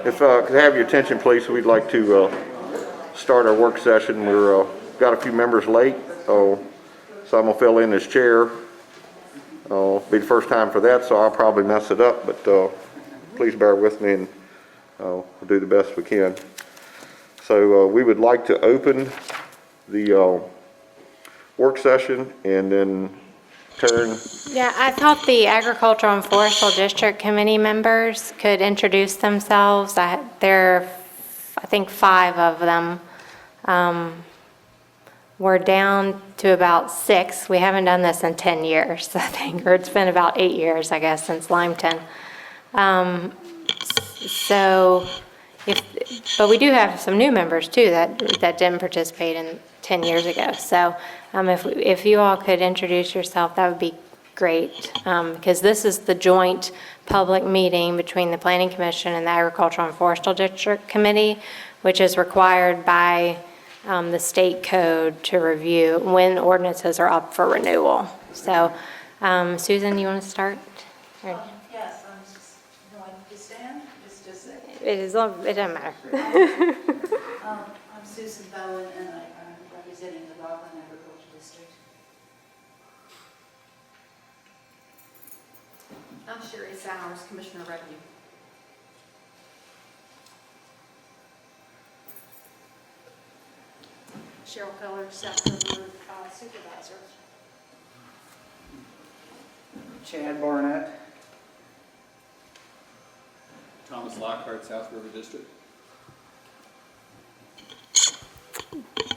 If could I have your attention, please, we'd like to start our work session. We're got a few members late, so I'm gonna fill in as chair. It'll be the first time for that, so I'll probably mess it up, but please bear with me, and we'll do the best we can. So we would like to open the work session and then turn. Yeah, I thought the Agricultural and Forestal District Committee members could introduce themselves. There are, I think, 5 of them. We're down to about 6. We haven't done this in 10 years, I think, or it's been about 8 years, I guess, since Limetown. But we do have some new members too that didn't participate in 10 years ago. So if you all could introduce yourself, that would be great, because this is the joint public meeting between the Planning Commission and the Agricultural and Forestal District Committee, which is required by the state code to review when ordinances are up for renewal. So Susan, you want to start? Yes, I'm just, do I need to stand? Just It doesn't matter. I'm Susan Bowen, and I'm representing the Rockland Agricultural District. I'm Sherry Sowers, Commissioner of Revenue. Cheryl Keller, South River Supervisor. Chad Barnett. Thomas Lockhart, South River District.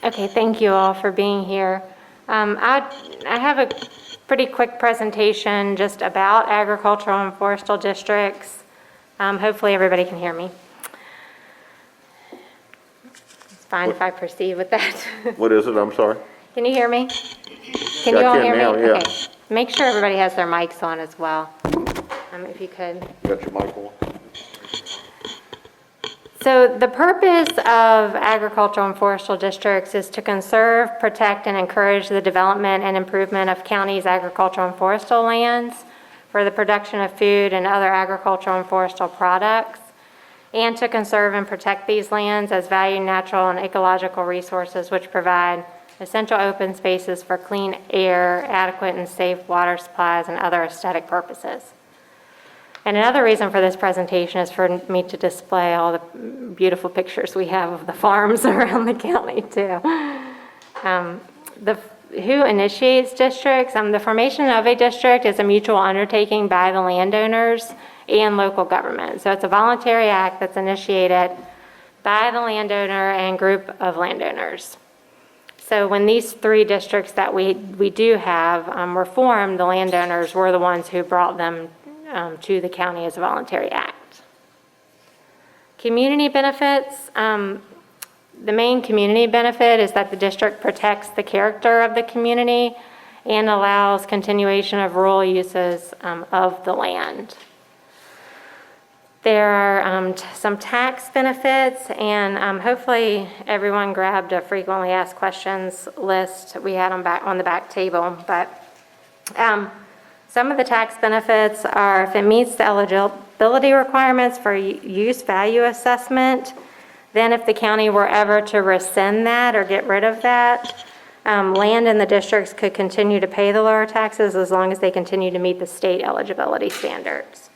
Okay, thank you all for being here. I have a pretty quick presentation just about agricultural and forestal districts. Hopefully everybody can hear me. It's fine if I proceed with that. What is it? I'm sorry. Can you hear me? Can you I all can hear now, me? yeah. Okay. Make sure everybody has their mics on as well, if you could. Got your mic on? So the purpose of agricultural and forestal districts is to conserve, protect, and encourage the development and improvement of counties' agricultural and forestal lands for the production of food and other agricultural and forestal products, and to conserve and protect these lands as valued natural and ecological resources which provide essential open spaces for clean air, adequate and safe water supplies, and other aesthetic purposes. And another reason for this presentation is for me to display all the beautiful pictures we have of the farms around the county too. Who initiates districts? The formation of a district is a mutual undertaking by the landowners and local government. So it's a voluntary act that's initiated by the landowner and group of landowners. So when these 3 districts that we do have were formed, the landowners were the ones who brought them to the county as a voluntary act. Community benefits. The main community benefit is that the district protects the character of the community and allows continuation of rural uses of the land. There are some tax benefits, and hopefully everyone grabbed a frequently asked questions list we had on the back table. But some of the tax benefits are if it meets the eligibility requirements for use value assessment, then if the county were ever to rescind that or get rid of that, land in the districts could continue to pay the lower taxes as long as they continue to meet the state eligibility standards.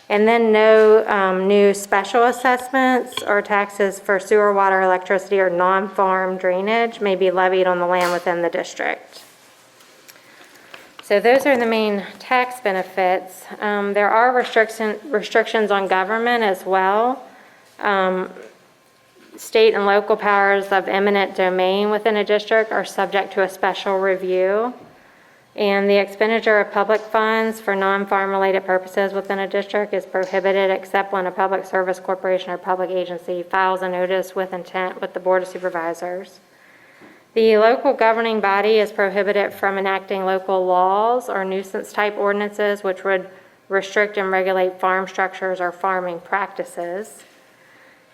And then no new special assessments or taxes for sewer, water, electricity, or non-farm drainage may be levied on the land within the district. So those are the main tax benefits. There are restrictions on government as well. State and local powers of eminent domain within a district are subject to a special review. And the expenditure of public funds for non-farm related purposes within a district is prohibited except when a public service corporation or public agency files a notice with intent with the Board of Supervisors. The local governing body is prohibited from enacting local laws or nuisance type ordinances which would restrict and regulate farm structures or farming practices.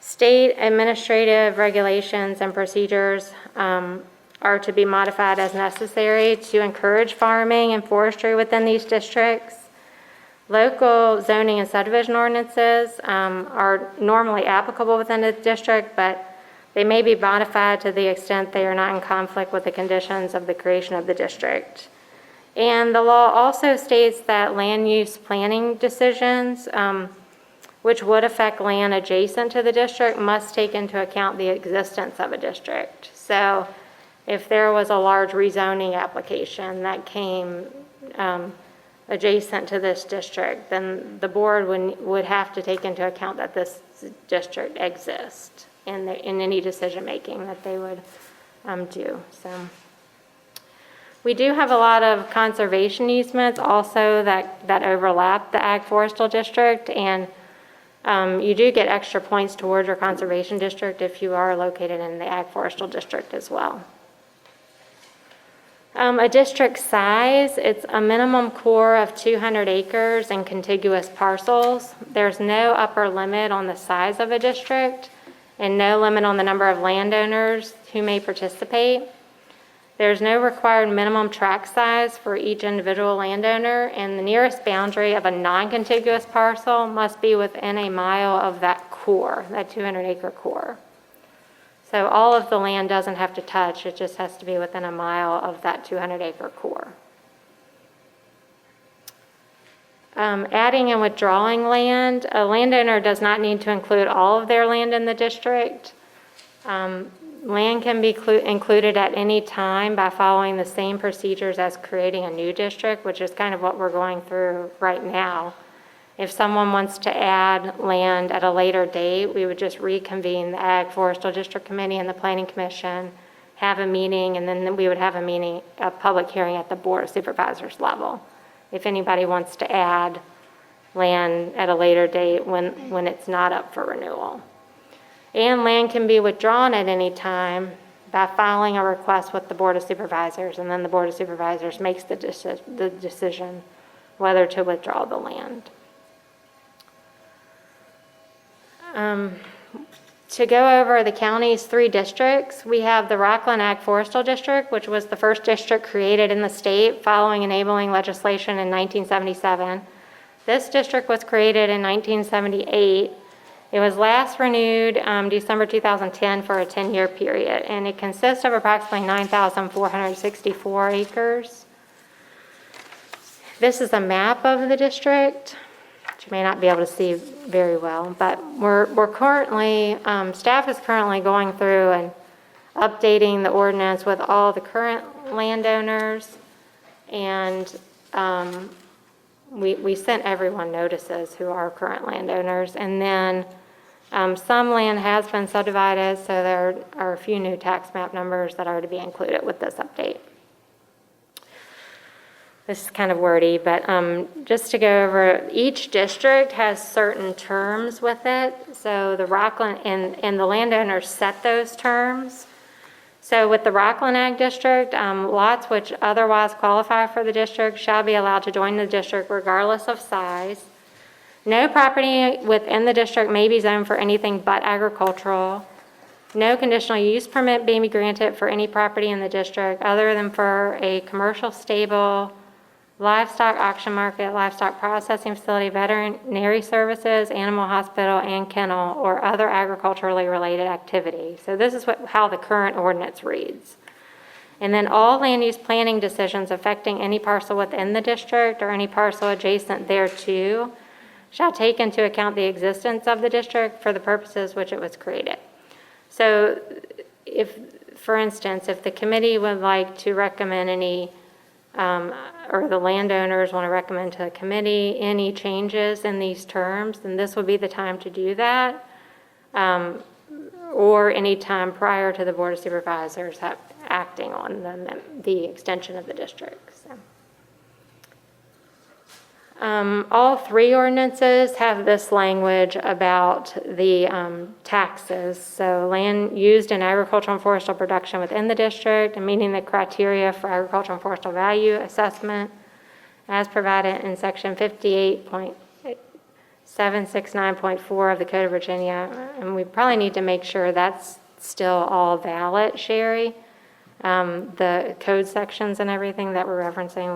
State administrative regulations and procedures are to be modified as necessary to encourage farming and forestry within these districts. Local zoning and subdivision ordinances are normally applicable within a district, but they may be modified to the extent they are not in conflict with the conditions of the creation of the district. And the law also states that land use planning decisions, which would affect land adjacent to the district, must take into account the existence of a district. So if there was a large rezoning application that came adjacent to this district, then the board would have to take into account that this district exists in any decision-making that they would do. So we do have a lot of conservation easements also that overlap the Ag Forestal District, and you do get extra points towards your conservation district if you are located in the Ag Forestal District as well. A district size, it's a minimum core of 200 acres and contiguous parcels. There's no upper limit on the size of a district and no limit on the number of landowners who may participate. There's no required minimum tract size for each individual landowner, and the nearest boundary of a non-contiguous parcel must be within a mile of that core, that 200-acre core. So all of the land doesn't have to touch, it just has to be within a mile of that 200-acre core. Adding and withdrawing land, a landowner does not need to include all of their land in the district. Land can be included at any time by following the same procedures as creating a new district, which is kind of what we're going through right now. If someone wants to add land at a later date, we would just reconvene the Ag Forestal District Committee and the Planning Commission, have a meeting, and then we would have a public hearing at the Board of Supervisors level. If anybody wants to add land at a later date when it's not up for renewal. And land can be withdrawn at any time by filing a request with the Board of Supervisors, and then the Board of Supervisors makes the decision whether to withdraw the land. To go over the county's 3 districts, we have the Rockland Ag Forestal District, which was the first district created in the state following enabling legislation in 1977. This district was created in 1978. It was last renewed December 2010 for a 10-year period, and it consists of approximately 9,464 acres. This is a map of the district, which you may not be able to see very well, but we're currently, staff is currently going through and updating the ordinance with all the current landowners, and we sent everyone notices who are current landowners, and then some land has been subdivided, so there are a few new tax map numbers that are to be included with this update. This is kind of wordy, but just to go over, each district has certain terms with it. So the Rockland and the landowners set those terms. So with the Rockland Ag District, lots which otherwise qualify for the district shall be allowed to join the district regardless of size. No property within the district may be zoned for anything but agricultural. No conditional use permit may be granted for any property in the district other than for a commercial stable, livestock auction market, livestock processing facility, veterinary services, animal hospital, and kennel, or other agriculturally related activity. So this is how the current ordinance reads. And then all land use planning decisions affecting any parcel within the district or any parcel adjacent thereto shall take into account the existence of the district for the purposes which it was created. So if, for instance, if the committee would like to recommend any or the landowners want to recommend to the committee any changes in these terms, then this would be the time to do that, or any time prior to the Board of Supervisors acting on the extension of the district. So. All 3 ordinances have this language about the taxes. So land used in agricultural and forestal production within the district and meeting the criteria for agricultural and forestal value assessment as provided in section 58.769.4 of the Code of Virginia. And we probably need to make sure that's still all valid, Sherry. The code sections and everything that we're referencing,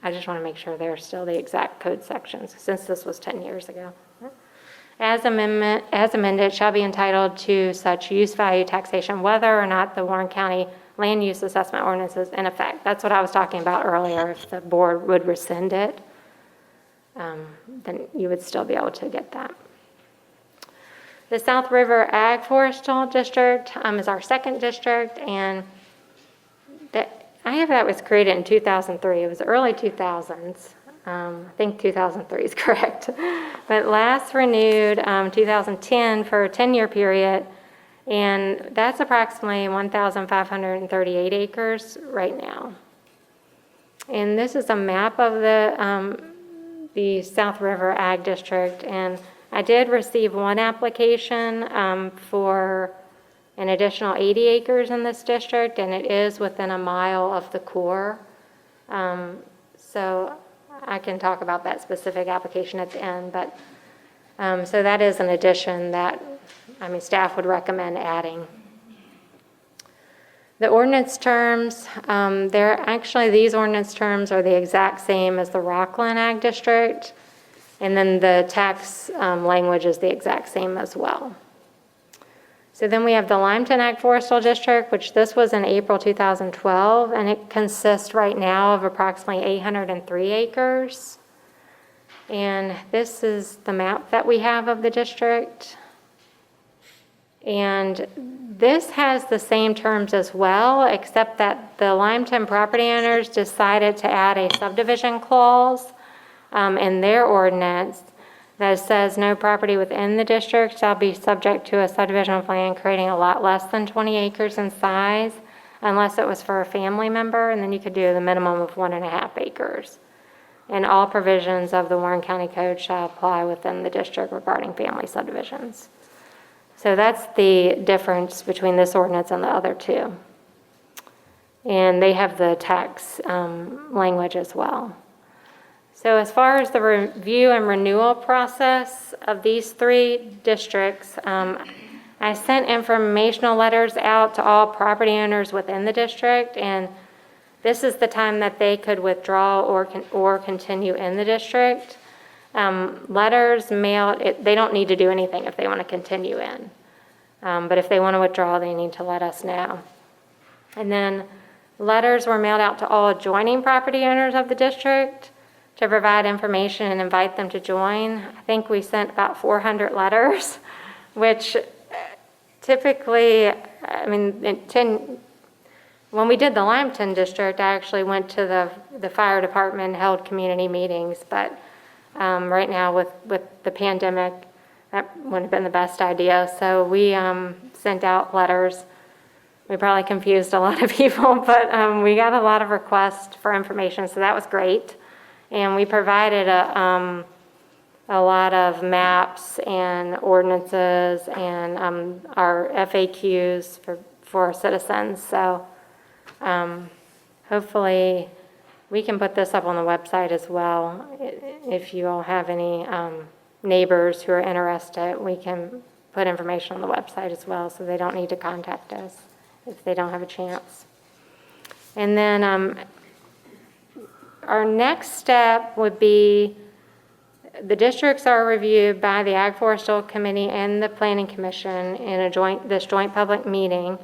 I just want to make sure they're still the exact code sections, since this was 10 years ago. As amended, shall be entitled to such use value taxation, whether or not the Warren County land use assessment ordinance is in effect. That's what I was talking about earlier. If the board would rescind it, then you would still be able to get that. The South River Ag Forestal District is our second district, and I have that was created in 2003. It was early 2000s. I think 2003 is correct. But last renewed 2010 for a 10-year period, and that's approximately 1,538 acres right now. And this is a map of the South River Ag District, and I did receive one application for an additional 80 acres in this district, and it is within a mile of the core. So I can talk about that specific application at the end, but so that is an addition that, staff would recommend adding. The ordinance terms, these ordinance terms are the exact same as the Rockland Ag District, and then the tax language is the exact same as well. So then we have the Limetown Ag Forestal District, which this was in April 2012, and it consists right now of approximately 803 acres. And this is the map that we have of the district. And this has the same terms as well, except that the Limetown property owners decided to add a subdivision clause in their ordinance that says no property within the district shall be subject to a subdivision plan creating a lot less than 20 acres in size unless it was for a family member, and then you could do the minimum of 1.5 acres. And all provisions of the Warren County Code shall apply within the district regarding family subdivisions. So that's the difference between this ordinance and the other two. And they have the tax language as well. So as far as the review and renewal process of these three districts, I sent informational letters out to all property owners within the district, and this is the time that they could withdraw or continue in the district. Letters mailed, they don't need to do anything if they want to continue in. But if they want to withdraw, they need to let us know. And then letters were mailed out to all adjoining property owners of the district to provide information and invite them to join. I think we sent about 400 letters, which typically, when we did the Limetown district, I actually went to the fire department and held community meetings, but right now with the pandemic, that wouldn't have been the best idea. So we sent out letters. We probably confused a lot of people, but we got a lot of requests for information, so that was great. And we provided a lot of maps and ordinances and our FAQs for citizens. So hopefully we can put this up on the website as well. If you all have any neighbors who are interested, we can put information on the website as well, so they don't need to contact us if they don't have a chance. And then our next step would be the districts are reviewed by the Ag Forestal Committee and the Planning Commission in this joint public meeting.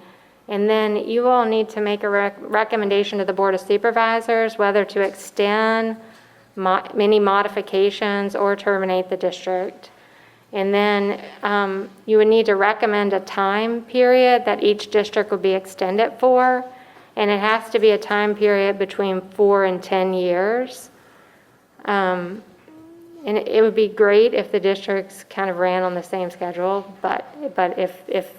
And then you all need to make a recommendation to the Board of Supervisors whether to extend any modifications or terminate the district. And then you would need to recommend a time period that each district would be extended for. And it has to be a time period between 4 and 10 years. And it would be great if the districts kind of ran on the same schedule, but if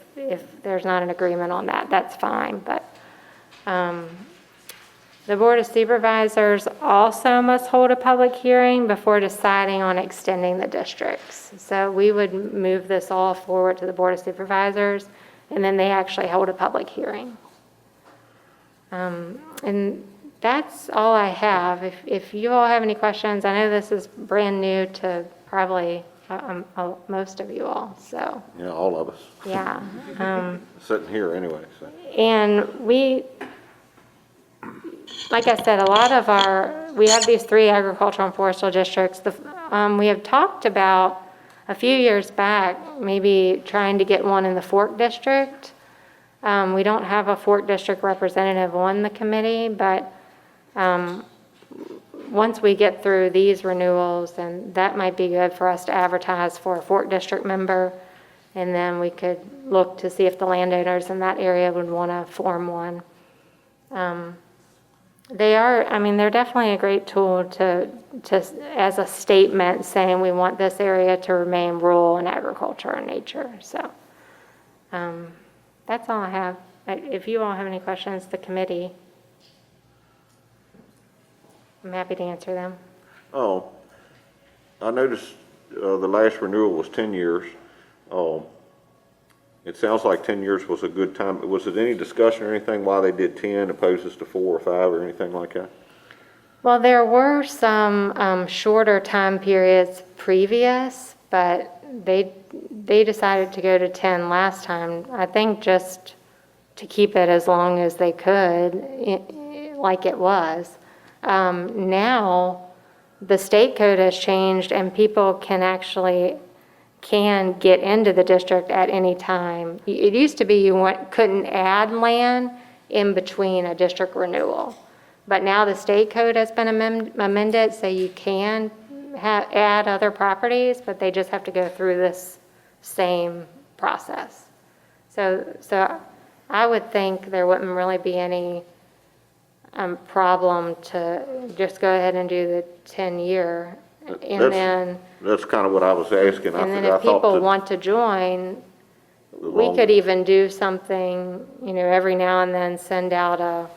there's not an agreement on that, that's fine. But the Board of Supervisors also must hold a public hearing before deciding on extending the districts. So we would move this all forward to the Board of Supervisors, and then they actually hold a public hearing. And that's all I have. If you all have any questions, I know this is brand new to probably most of you all, so. Yeah, all of us. Yeah. Sitting here anyway, so. And we, like I said, a lot of our we have these 3 agricultural and forestal districts. We have talked about a few years back, maybe trying to get one in the Fork District. We don't have a Fork District representative on the committee, but once we get through these renewals, then that might be good for us to advertise for a Fork District member. And then we could look to see if the landowners in that area would want to form one. They're definitely a great tool to as a statement saying we want this area to remain rural and agriculture in nature. So that's all I have. If you all have any questions, the committee, I'm happy to answer them. Oh, I noticed the last renewal was 10 years. It sounds like 10 years was a good time. Was it any discussion or anything why they did 10 opposed to 4 or 5 or anything like that? Well, there were some shorter time periods previous, but they decided to go to 10 last time, I think just to keep it as long as they could, like it was. Now, the state code has changed and people can get into the district at any time. It used to be you couldn't add land in between a district renewal. But now the state code has been amended, so you can add other properties, but they just have to go through this same process. So I would think there wouldn't really be any problem to just go ahead and do the 10-year. That's kind of what I was asking. And then if people want to join, we could even do something, every now and then send out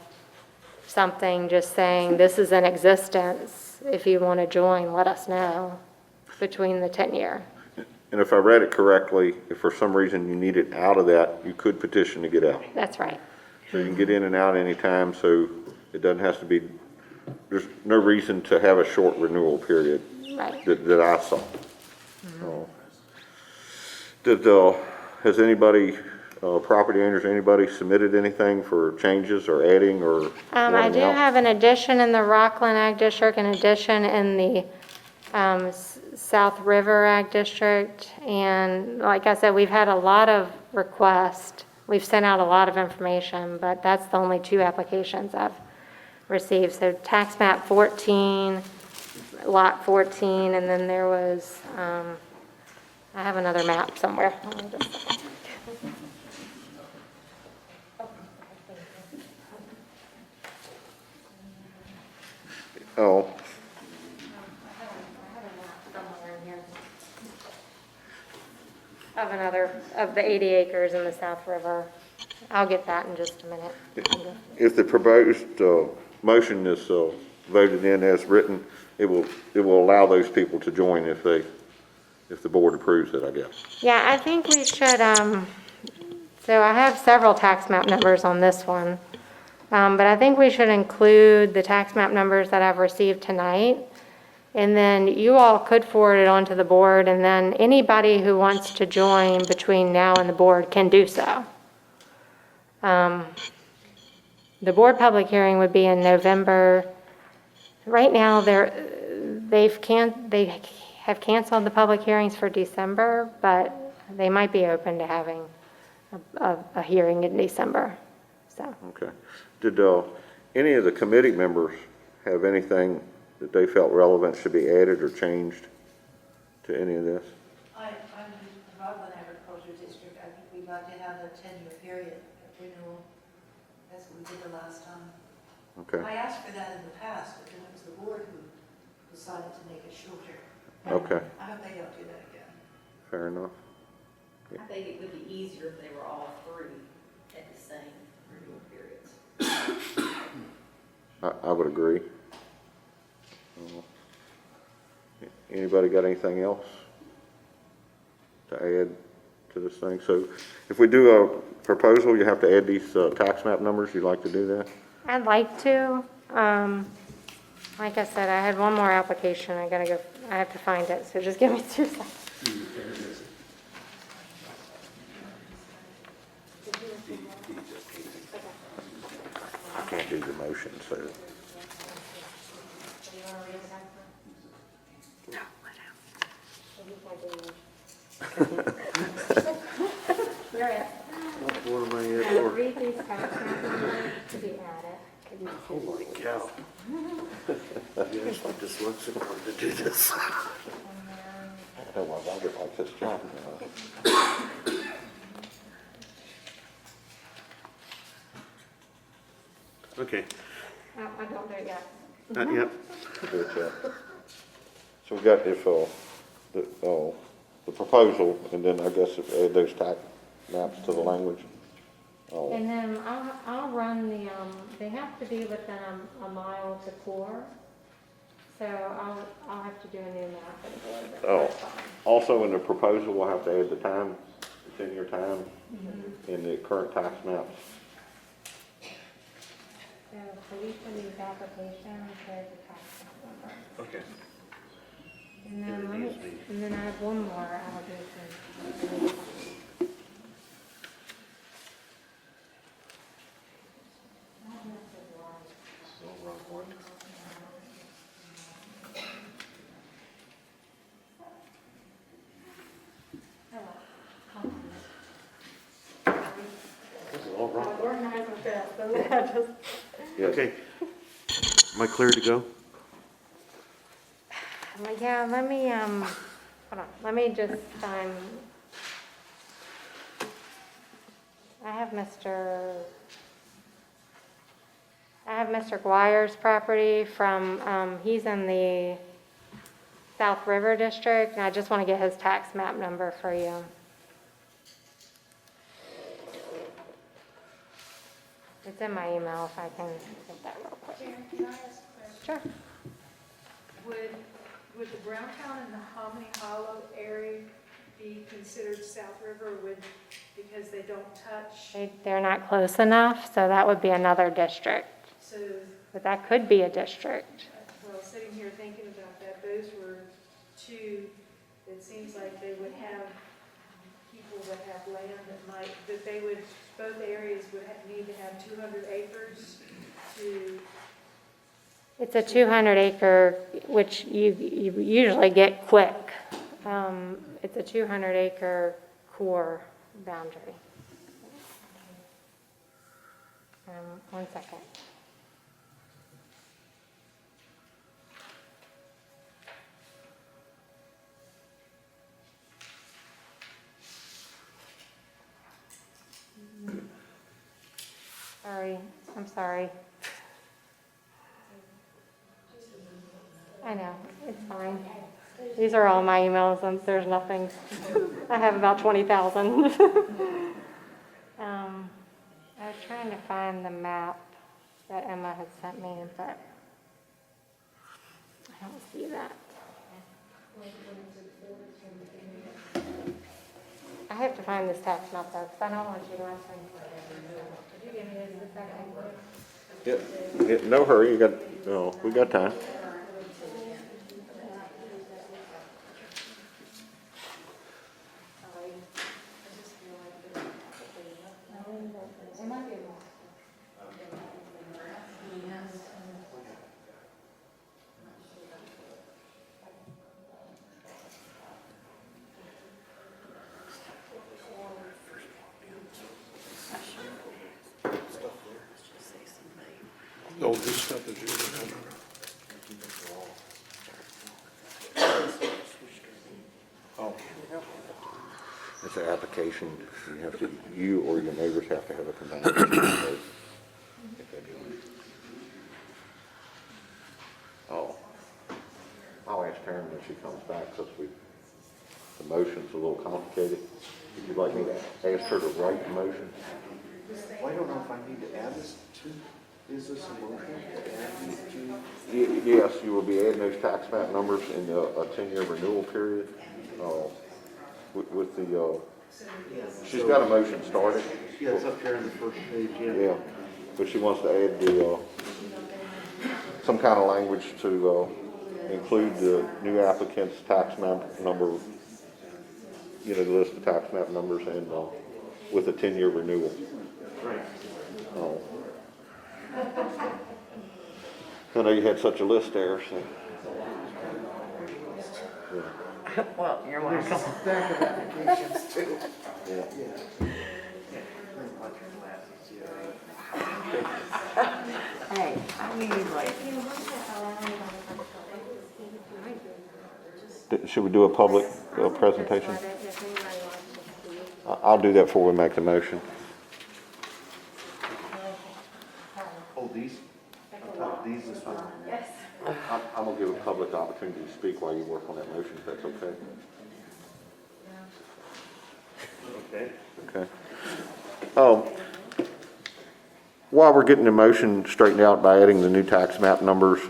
something just saying, this is in existence. If you want to join, let us know between the 10-year. And if I read it correctly, if for some reason you need it out of that, you could petition to get out. That's right. So you can get in and out anytime, so it doesn't have to be, there's no reason to have a short renewal period. Right. That I saw. Has anybody, property owners, anybody submitted anything for changes or adding or? I do have an addition in the Rockland Ag District, an addition in the South River Ag District. And like I said, we've had a lot of requests. We've sent out a lot of information, but that's the only 2 applications I've received. So tax map 14, lot 14, and then there was, I have another map somewhere. Hold on just a second. Oh, Of the 80 acres in the South River. I'll get that in just a minute. if the proposed motion is voted in as written, it will allow those people to join if the board approves it, I guess. Yeah, I think we should, so I have several tax map numbers on this one, but I think we should include the tax map numbers that I've received tonight. And then you all could forward it on to the board, and then anybody who wants to join between now and the board can do so. The board public hearing would be in November. Right now, they have canceled the public hearings for December, but they might be open to having a hearing in December. So. Okay. Did any of the committee members have anything that they felt relevant should be added or changed to any of this? I'm the Rockland Agriculture District. I think we'd like to have a 10-year period of renewal. That's what we did the last time. Okay. I asked for that in the past, but then it was the board who decided to make it shorter. Okay. I hope they don't do that again. Fair enough. I think it would be easier if they were all 3 at the same renewal periods. I would agree. Anybody got anything else to add to this thing? So if we do a proposal, you have to add these tax map numbers. You'd like to do that? I'd like to. Like I said, I had one more application. I have to find it, so just give me 2 seconds. I can't do the motion, so. You're it. What am I here for? Read these tax maps to be added. Holy cow. Yes, my dyslexic wanted to do this. I know why Robert likes this job. Okay, Oh, I don't do it yet. not yet. Good, yeah. So we got the proposal, and then I guess add those tax maps to the language. Oh, And then I'll run the, they have to be within a mile to core. So I'll have to do a new map for the board, but Oh. that's fine. Also in the proposal, we'll have to add the time, the 10-year time, in the current tax maps. So for each of these applications, there's a tax map number. Okay. And then I have one more allegation. All right. Organize with this, and then I just. Yes. Okay. Am I clear to go? Yeah, let me, hold on, let me just, I have Mr. Guire's property from, he's in the South River District, and I just want to get his tax map number for you. It's in my email if I can get that real quick. Karen, can I ask a question? Sure. Would the Browntown and the Hominy Hollow area be considered South River because they don't touch? They're not close enough, so that would be another district. So, But that could be a district. well, sitting here thinking about that, those were two, it seems like they would have people that have land that they would, both areas would need to have 200 acres to. It's a 200 acre, which you usually get quick. It's a 200 acre core boundary. 1 second. Sorry, I'm sorry. I know, it's fine. These are all my emails, and there's nothing. I have about 20,000. I was trying to find the map that Emma had sent me, but I don't see that. I have to find this tax map though, because I don't want you to ask me. Could you give me this a second? Yeah, no hurry, we got time. Oh, this stuff is yours. Oh, It's an application, you or your neighbors have to have a combined vote. If they do it. Oh, I'll ask Karen when she comes back, because the motion's a little complicated. Would you like me to ask her to write the motion? well, I don't know if I need to add this to, is this a motion to add these two? Yes, you will be adding those tax map numbers in a 10-year renewal period. With the, she's got a motion started. Yeah, it's up here on the first page, Yeah, but she wants to add the, some kind of language to, include the new applicant's tax map number, the list of tax map numbers and, with a 10-year renewal. Right. Oh. I know you had such a list there, so. Yeah. Well, you're There's a welcome. stack of applications too. Yeah. Yeah. Pretty much your glasses, yeah. Hey, I need like, Should we do a public presentation? I'll do that before we make the motion. Oh, these? I thought these is one. I'm gonna give a public opportunity to speak while you work on that motion, if that's okay. Okay. Okay. While we're getting the motion straightened out by adding the new tax map numbers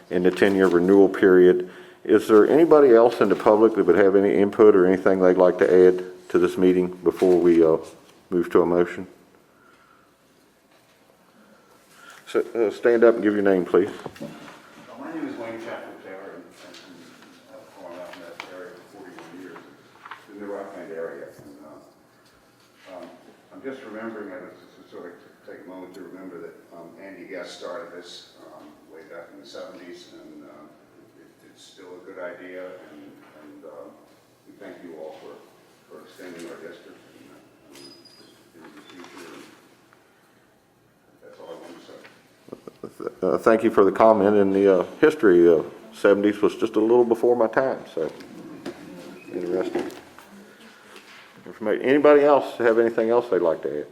in the 10-year renewal period, is there anybody else in the public that would have any input or anything they'd like to add to this meeting before we move to a motion? So, stand up and give your name, please. My name is Wayne Chapel Taylor, and I've gone out in that area for 41 years, in the Rockland area. And I'm just remembering, I was just sort of take a moment to remember that Andy Guest started this way back in the 70s, and it's still a good idea, and we thank you all for extending our district in the future. That's all I want to say. Thank you for the comment, and the history of 70s was just a little before my time, so interesting. Anybody else have anything else they'd like to add?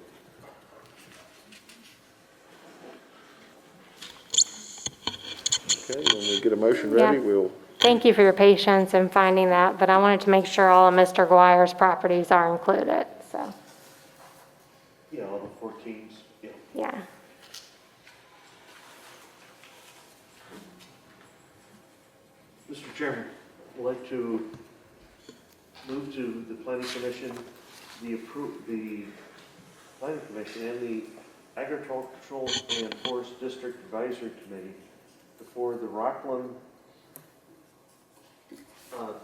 Okay, when we get a motion ready, Yeah. we'll, Thank you for your patience in finding that, but I wanted to make sure all of Mr. Guire's properties are included, so, Yeah, all the 14s, yeah. yeah. Mr. Chairman, I'd like to move to the planning commission, the planning commission and the agricultural and forest district advisory committee before the Rockland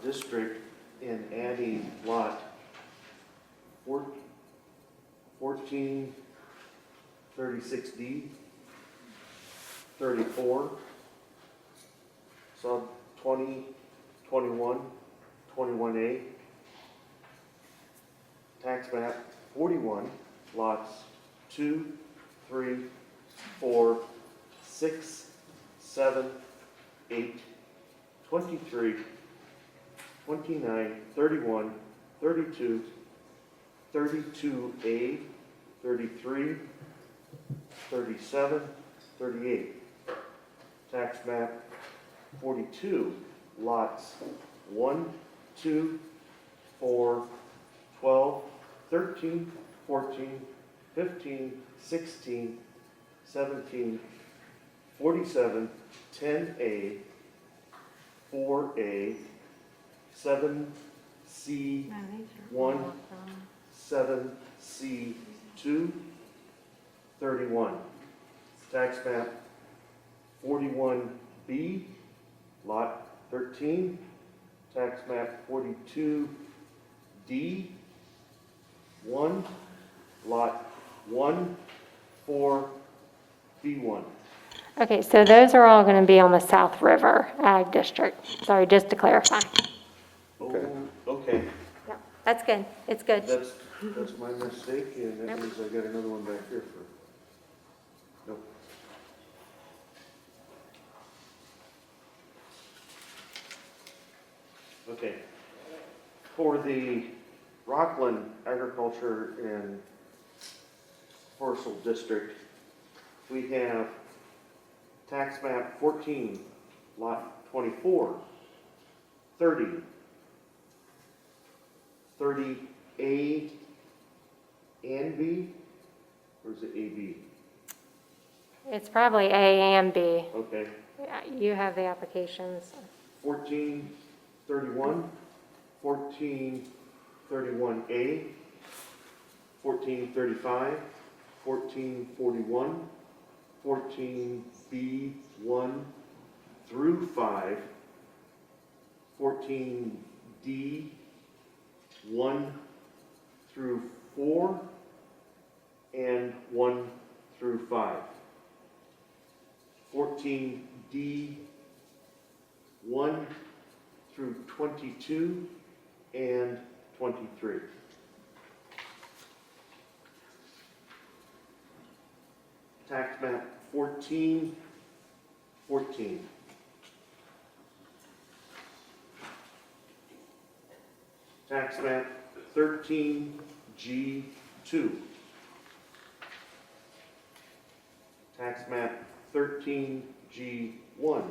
district in adding lot 1436D, 34, sub 20, 21, 21A, tax map 41, lots 2, 3, 4, 6, 7, 8, 23, 29, 31, 32, 32A, 33, 37, 38. Tax map 42, lots 1, 2, 4, 12, 13, 14, 15, 16, 17, 47, 10A, 4A, 7C1, 7C2, 31. Tax map 41B, lot 13. Tax map 42D, 1, lot 1, 4, B1. Okay, so those are all going to be on the South River Ag District. Sorry, just to clarify. Okay. Oh, okay. Yep, that's good. It's good. That's my mistake, and that Nope. means I got another one back here for, nope. Okay. For the Rockland Agriculture and Forestal District, we have tax map 14, lot 24, 30, 30A and B, or is it AB? It's probably A and B. Okay, Yeah, you have the applications. 1431, 1431A, 1435, 1441, 14B1 through 5, 14D 1 through 4, and 1 through 5. 14D 1 through 22 and 23. Tax map 1414. Tax map 13G2. Tax map 13G1.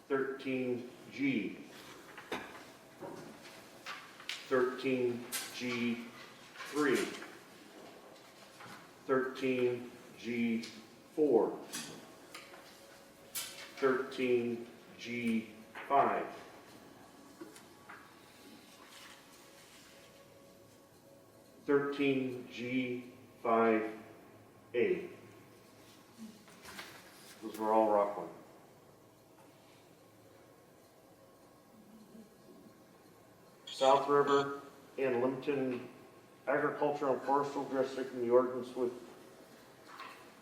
13G. 13G3. 13G4. 13G5. 13G5A. Those were all Rockland. South River and Limpton Agricultural and Forestal District in the ordinance with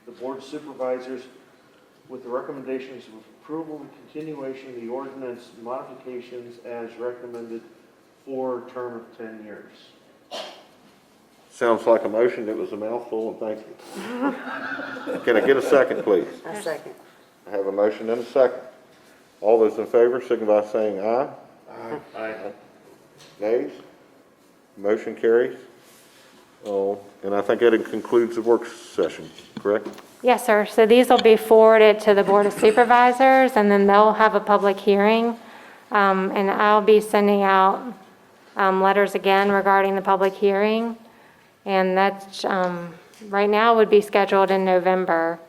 the Board of Supervisors with the recommendations of approval and continuation of the ordinance modifications as recommended for a term of 10 years. Sounds like a motion. It was a mouthful, and thank you. Can I get a second, please? A second. I have a motion and a second. All those in favor, signify by saying aye. Aye. Nays? Motion carries. Oh, and I think that concludes the work session, correct? Yes, sir. So these will be forwarded to the Board of Supervisors, and then they'll have a public hearing. And I'll be sending out letters again regarding the public hearing. And that's, right now would be scheduled in November.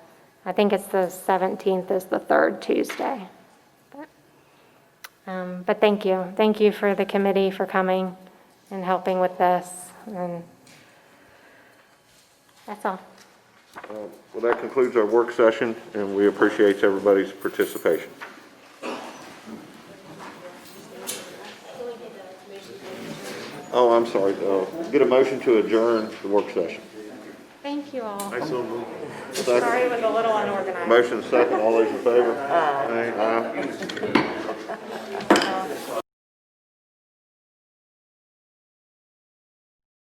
I think it's the 17th is the third Tuesday. But thank you. Thank you for the committee for coming and helping with this. And that's all. Well, that concludes our work session, and we appreciate everybody's participation. Oh, I'm sorry. Get a motion to adjourn the work session. Thank you all. I so move. Second. Sorry it was a little unorganized. Motion second. All those in favor? Aye.